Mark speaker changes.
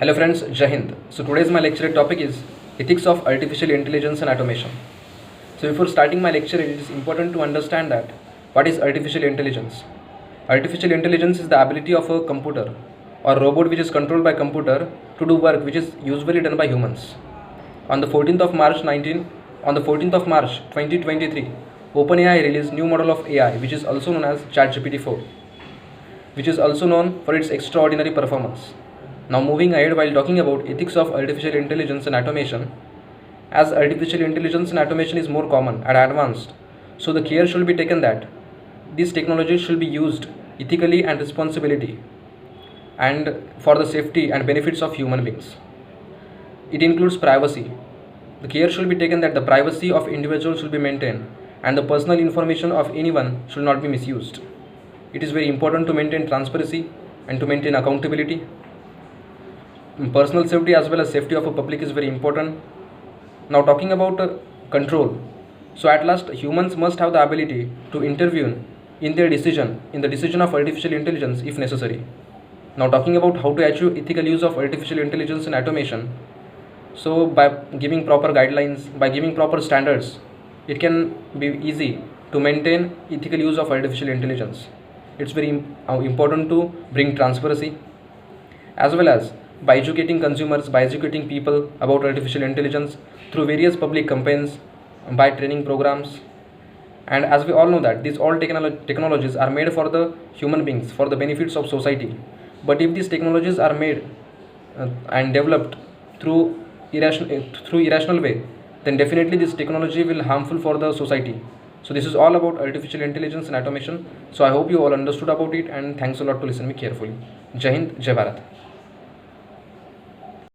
Speaker 1: Hello friends, Jai Hind. So today's my lecture topic is ethics of artificial intelligence and automation. So before starting my lecture, it is important to understand that what is artificial intelligence. Artificial intelligence is the ability of a computer or robot which is controlled by computer to do work which is usually done by humans. On the 14th of March 2023, OpenAI released new model of AI which is also known as ChatGPT-4, which is also known for its extraordinary performance. Now moving ahead, while talking about ethics of artificial intelligence and automation, as artificial intelligence and automation is more common and advanced, so the care should be taken that these technologies should be used ethically and responsibility and for the safety and benefits of human beings. It includes privacy. The care should be taken that the privacy of individuals should be maintained and the personal information of anyone should not be misused. It is very important to maintain transparency and to maintain accountability. Personal safety as well as safety of a public is very important. Now talking about control. So at last humans must have the ability to intervene in the decision of artificial intelligence if necessary. Now talking about how to achieve ethical use of artificial intelligence and automation. So by giving proper guidelines, by giving proper standards, it can be easy to maintain ethical use of artificial intelligence. It's very important to bring transparency as well as by educating consumers, by educating people about artificial intelligence through various public campaigns, by training programs. And as we all know that these all technologies are made for the human beings, for the benefits of society. But if these technologies are made and developed through irrational way, then definitely this technology will harmful for the society. So this is all about artificial intelligence and automation. So I hope you all understood about it, and thanks a lot to listen me carefully. Jai Hind, Jai Bharat.